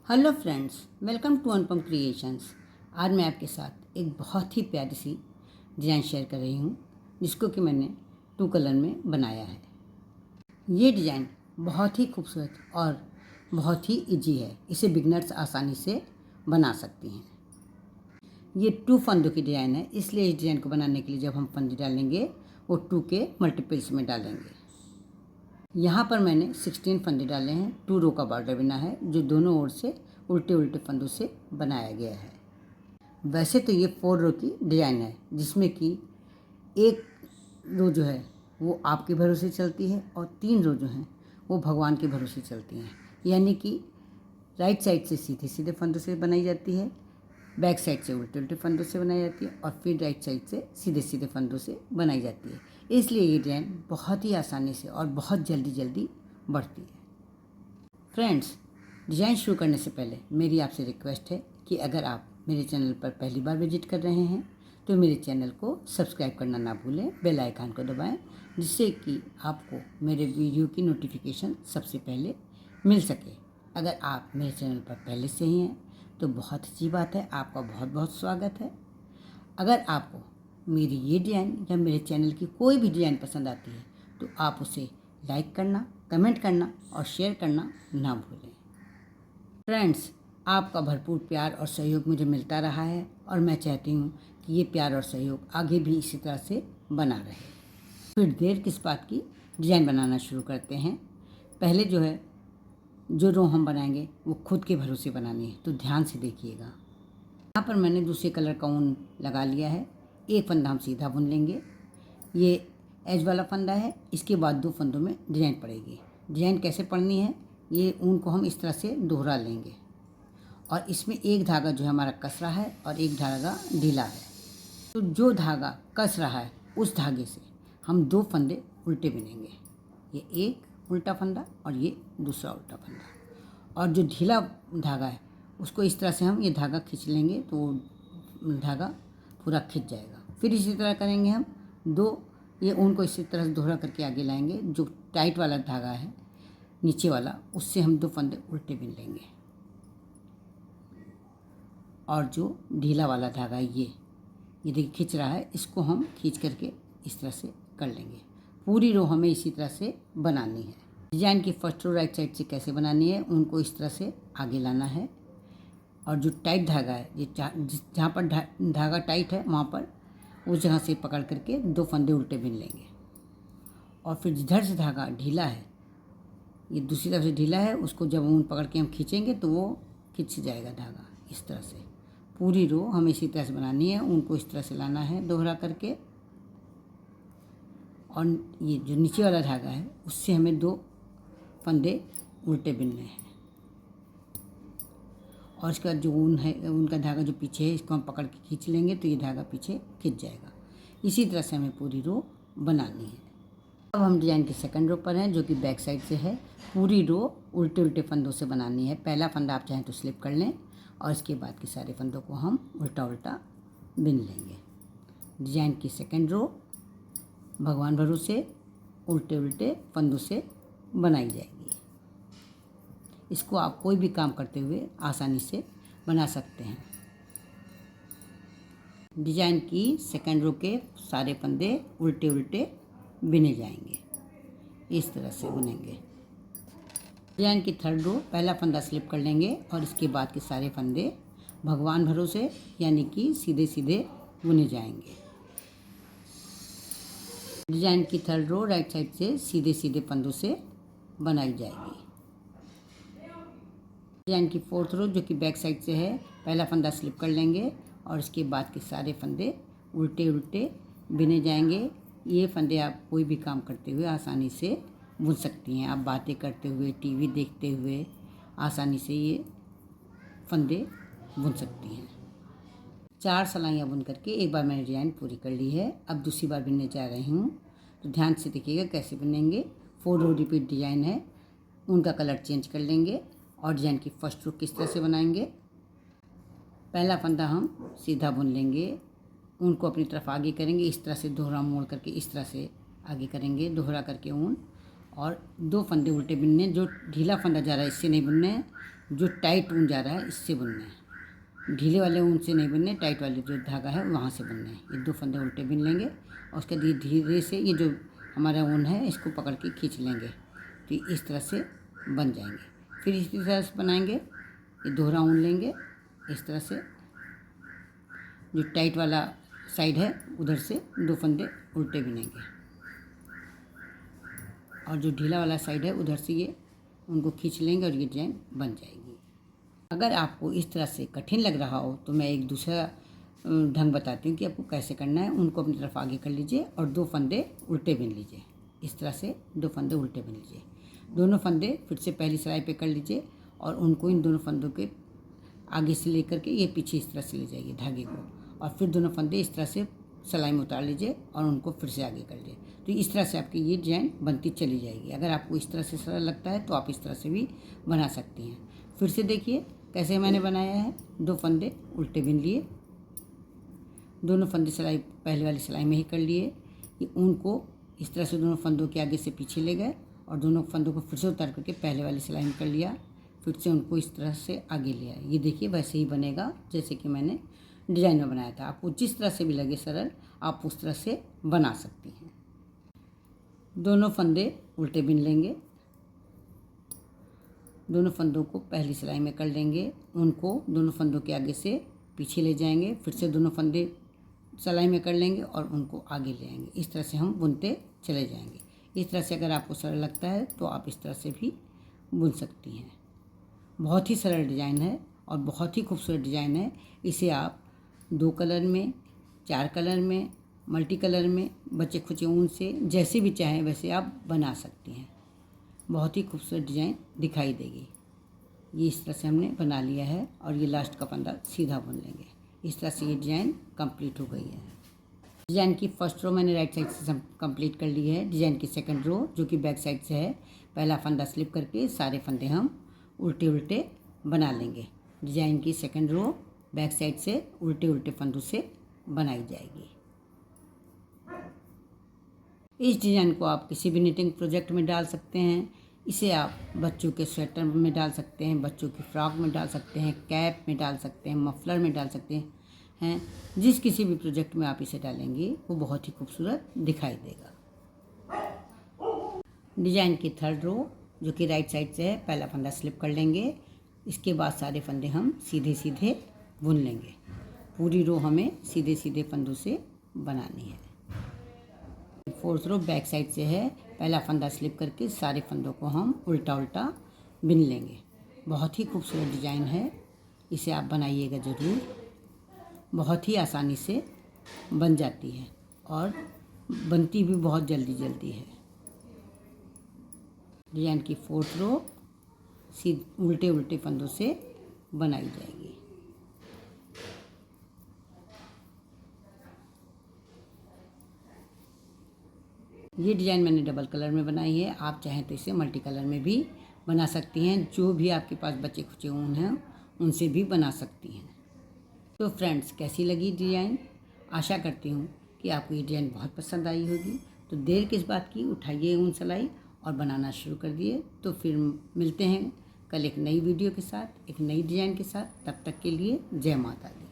Hello friends, welcome to Anupam creations. आज मैं आपके साथ एक बहुत ही प्यारी सी डिज़ाइन शेयर कर रही हूँ जिसको कि मैंने 2 कलर में बनाया है। ये डिज़ाइन बहुत ही खूबसूरत और बहुत ही इजी है। इसे बिगनर्स आसानी से बना सकती हैं। ये 2 फंदों की डिज़ाइन है, इसलिए इस डिज़ाइन को बनाने के लिए जब हम फंदे डालेंगे वो 2 के मल्टीपल्स में डालेंगे। यहाँ पर मैंने 16 फंदे डाले हैं। 2 रो का बॉर्डर बना है जो दोनों ओर से उल्टे उल्टे फंदों से बनाया गया है। वैसे तो ये 4 रो की डिज़ाइन है जिसमें कि एक रो जो है वो आपके भरोसे चलती है और 3 रो जो हैं वो भगवान के भरोसे चलती हैं। यानी कि राइट साइड से सीधे सीधे फंदों से बनाई जाती है, बैक साइड से उल्टे उल्टे फंदों से बनाई जाती है और फिर राइट साइड से सीधे सीधे फंदों से बनाई जाती है। इसलिए ये डिज़ाइन बहुत ही आसानी से और बहुत जल्दी बढ़ती है। फ्रेंड्स, डिज़ाइन शुरू करने से पहले मेरी आपसे रिक्वेस्ट है कि अगर आप मेरे चैनल पर पहली बार विजिट कर रहे हैं तो मेरे चैनल को सब्सक्राइब करना ना भूलें, बेल आइकन को दबाएं जिससे कि आपको मेरे वीडियो की नोटिफिकेशन सबसे पहले मिल सके। अगर आप मेरे चैनल पर पहले से ही हैं तो बहुत अच्छी बात है, आपका बहुत बहुत स्वागत है। अगर आपको मेरी ये डिज़ाइन या मेरे चैनल की कोई भी डिज़ाइन पसंद आती है तो आप उसे लाइक करना, कमेंट करना और शेयर करना ना भूलें। फ्रेंड्स, आपका भरपूर प्यार और सहयोग मुझे मिलता रहा है और मैं चाहती हूँ कि ये प्यार और सहयोग आगे भी इसी तरह से बना रहे। फिर देर किस बात की, डिज़ाइन बनाना शुरू करते हैं। पहले जो रो हम बनाएंगे वो खुद के भरोसे बनानी है, तो ध्यान से देखिएगा। यहाँ पर मैंने दूसरे कलर का ऊन लगा लिया है। एक फंदा हम सीधा बुन लेंगे। ये एज वाला फंदा है, इसके बाद 2 फंदों में डिज़ाइन पड़ेगी। डिज़ाइन कैसे पड़नी है, ये ऊन को हम इस तरह से दोहरा लेंगे और इसमें एक धागा जो है हमारा कस रहा है और एक धागा ढीला है। तो जो धागा कस रहा है उस धागे से हम 2 फंदे उल्टे बुनेंगे। ये एक उल्टा फंदा और ये दूसरा उल्टा फंदा। और जो ढीला धागा है उसको इस तरह से हम ये धागा खींच लेंगे तो वो धागा पूरा खिंच जाएगा। फिर इसी तरह करेंगे हम 2, ये ऊन को इसी तरह से दोहरा करके आगे लाएंगे। जो टाइट वाला धागा है नीचे वाला, उससे हम 2 फंदे उल्टे बुन लेंगे और जो ढीला वाला धागा है ये देखिए खिंच रहा है, इसको हम खींच करके इस तरह से कर लेंगे। पूरी रो हमें इसी तरह से बनानी है। डिज़ाइन की फर्स्ट रो राइट साइड से कैसे बनानी है, उनको इस तरह से आगे लाना है और जो टाइट धागा है, ये जहाँ पर धागा टाइट है वहाँ पर उस जगह से पकड़ करके 2 फंदे उल्टे बुन लेंगे। और फिर जिधर से धागा ढीला है, ये दूसरी तरफ से ढीला है, उसको जब ऊन पकड़ के हम खींचेंगे तो वो खिंच जाएगा धागा। इस तरह से पूरी रो हमें इसी तरह से बनानी है। उनको इस तरह से लाना है दोहरा करके और ये जो नीचे वाला धागा है उससे हमें 2 फंदे उल्टे बुनने हैं। और इसके बाद जो ऊन है, उनका धागा जो पीछे है, इसको हम पकड़ के खींच लेंगे तो ये धागा पीछे खिंच जाएगा। इसी तरह से हमें पूरी रो बनानी है। अब हम डिज़ाइन की सेकंड रो पर हैं जो कि बैक साइड से है। पूरी रो उल्टे उल्टे फंदों से बनानी है। पहला फंदा आप चाहें तो स्लिप कर लें और इसके बाद के सारे फंदों को हम उल्टा उल्टा बुन लेंगे। डिज़ाइन की सेकंड रो भगवान भरोसे उल्टे उल्टे फंदों से बनाई जाएगी। इसको आप कोई भी काम करते हुए आसानी से बना सकते हैं। डिज़ाइन की सेकंड रो के सारे फंदे उल्टे उल्टे बुने जाएंगे, इस तरह से बुनेंगे। डिज़ाइन की थर्ड रो पहला फंदा स्लिप कर लेंगे और इसके बाद के सारे फंदे भगवान भरोसे यानी कि सीधे सीधे बुने जाएंगे। डिज़ाइन की थर्ड रो राइट साइड से सीधे सीधे फंदों से बनाई जाएगी। डिज़ाइन की फोर्थ रो जो कि बैक साइड से है, पहला फंदा स्लिप कर लेंगे और इसके बाद के सारे फंदे उल्टे उल्टे बुने जाएंगे। ये फंदे आप कोई भी काम करते हुए आसानी से बुन सकती हैं। आप बातें करते हुए, टीवी देखते हुए आसानी से ये फंदे बुन सकती हैं। 4 सलाइयाँ बुन करके एक बार मैंने डिज़ाइन पूरी कर ली है। अब दूसरी बार बुनने जा रही हूँ, तो ध्यान से देखिएगा कैसे बुनेंगे। 4 रो रिपीट डिज़ाइन है, उनका कलर चेंज कर लेंगे और डिज़ाइन की फर्स्ट रो किस तरह से बनाएंगे। पहला फंदा हम सीधा बुन लेंगे, उनको अपनी तरफ आगे करेंगे, इस तरह से दोहरा मोड़ करके इस तरह से आगे करेंगे दोहरा करके ऊन, और 2 फंदे उल्टे बुनने। जो ढीला फंदा जा रहा है इससे नहीं बुनने हैं, जो टाइट ऊन जा रहा है इससे बुनना है, ढीले वाले ऊन से नहीं बुनने, टाइट वाले जो धागा है वहाँ से बुनना है। ये 2 फंदे उल्टे बुन लेंगे और उसके धीरे धीरे से ये जो हमारा ऊन है इसको पकड़ के खींच लेंगे, तो इस तरह से बन जाएंगे। फिर इसी तरह से बनाएंगे, ये दोहरा ऊन लेंगे, इस तरह से जो टाइट वाला साइड है उधर से 2 फंदे उल्टे बुनेंगे और जो ढीला वाला साइड है उधर से ये उनको खींच लेंगे और ये डिजाइन बन जाएगी। अगर आपको इस तरह से कठिन लग रहा हो तो मैं एक दूसरा ढंग बताती हूँ कि आपको कैसे करना है। उनको अपनी तरफ आगे कर लीजिए और 2 फंदे उल्टे बुन लीजिए। इस तरह से 2 फंदे उल्टे बुन लीजिए, दोनों फंदे फिर से पहली सिलाई पे कर लीजिए और उनको इन दोनों फंदों के आगे से लेकर के ये पीछे इस तरह से ले जाइए धागे को, और फिर दोनों फंदे इस तरह से सिलाई में उतार लीजिए और उनको फिर से आगे कर लीजिए। तो इस तरह से आपकी ये डिजाइन बनती चली जाएगी। अगर आपको इस तरह से सरल लगता है तो आप इस तरह से भी बना सकती हैं। फिर से देखिए कैसे मैंने बनाया है। 2 फंदे उल्टे बुन लिए, दोनों फंदे सिलाई पहले वाली सिलाई में ही कर लिए। ये ऊन को इस तरह से दोनों फंदों के आगे से पीछे ले गए और दोनों फंदों को फिर से उतार करके पहले वाली सिलाई में कर लिया, फिर से उनको इस तरह से आगे ले आए। ये देखिए वैसे ही बनेगा जैसे कि मैंने डिजाइन में बनाया था। आपको जिस तरह से भी लगे सरल आप उस तरह से बना सकती हैं। दोनों फंदे उल्टे बुन लेंगे, दोनों फंदों को पहली सिलाई में कर लेंगे, उनको दोनों फंदों के आगे से पीछे ले जाएंगे, फिर से दोनों फंदे सिलाई में कर लेंगे और उनको आगे ले आएंगे। इस तरह से हम बुनते चले जाएंगे। इस तरह से अगर आपको सरल लगता है तो आप इस तरह से भी बुन सकती हैं। बहुत ही सरल डिज़ाइन है और बहुत ही खूबसूरत डिज़ाइन है। इसे आप 2 कलर में, 4 कलर में, मल्टी कलर में, बचे खुचे ऊन से जैसे भी चाहें वैसे आप बना सकती हैं। बहुत ही खूबसूरत डिज़ाइन दिखाई देगी। ये इस तरह से हमने बना लिया है और ये लास्ट का फंदा सीधा बुन लेंगे। इस तरह से ये डिज़ाइन कंप्लीट हो गई है। डिज़ाइन की फर्स्ट रो मैंने राइट साइड से कंप्लीट कर ली है। डिज़ाइन की सेकंड रो जो कि बैक साइड से है, पहला फंदा स्लिप करके सारे फंदे हम उल्टे उल्टे बना लेंगे। डिज़ाइन की सेकंड रो बैक साइड से उल्टे उल्टे फंदों से बनाई जाएगी। इस डिज़ाइन को आप किसी भी निटिंग प्रोजेक्ट में डाल सकते हैं। इसे आप बच्चों के स्वेटर में डाल सकते हैं, बच्चों की फ्रॉक में डाल सकते हैं, कैप में डाल सकते हैं, मफलर में डाल सकते हैं। जिस किसी भी प्रोजेक्ट में आप इसे डालेंगे वो बहुत ही खूबसूरत दिखाई देगा। डिज़ाइन की थर्ड रो जो कि राइट साइड से है, पहला फंदा स्लिप कर लेंगे, इसके बाद सारे फंदे हम सीधे सीधे बुन लेंगे। पूरी रो हमें सीधे सीधे फंदों से बनानी है। फोर्थ रो बैक साइड से है, पहला फंदा स्लिप करके सारे फंदों को हम उल्टा उल्टा बुन लेंगे। बहुत ही खूबसूरत डिज़ाइन है, इसे आप बनाइएगा ज़रूर। बहुत ही आसानी से बन जाती है और बनती भी बहुत जल्दी जल्दी है। डिज़ाइन की फोर्थ रो उल्टे उल्टे फंदों से बनाई जाएगी। ये डिज़ाइन मैंने डबल कलर में बनाई है, आप चाहें तो इसे मल्टी कलर में भी बना सकती हैं। जो भी आपके पास बचे खुचे ऊन हैं उनसे भी बना सकती हैं। तो फ्रेंड्स, कैसी लगी डिज़ाइन? आशा करती हूँ कि आपको ये डिज़ाइन बहुत पसंद आई होगी। तो देर किस बात की, उठाइए ऊन सिलाई और बनाना शुरू कर दिए। तो फिर मिलते हैं कल एक नई वीडियो के साथ, एक नई डिज़ाइन के साथ। तब तक के लिए जय माता दी।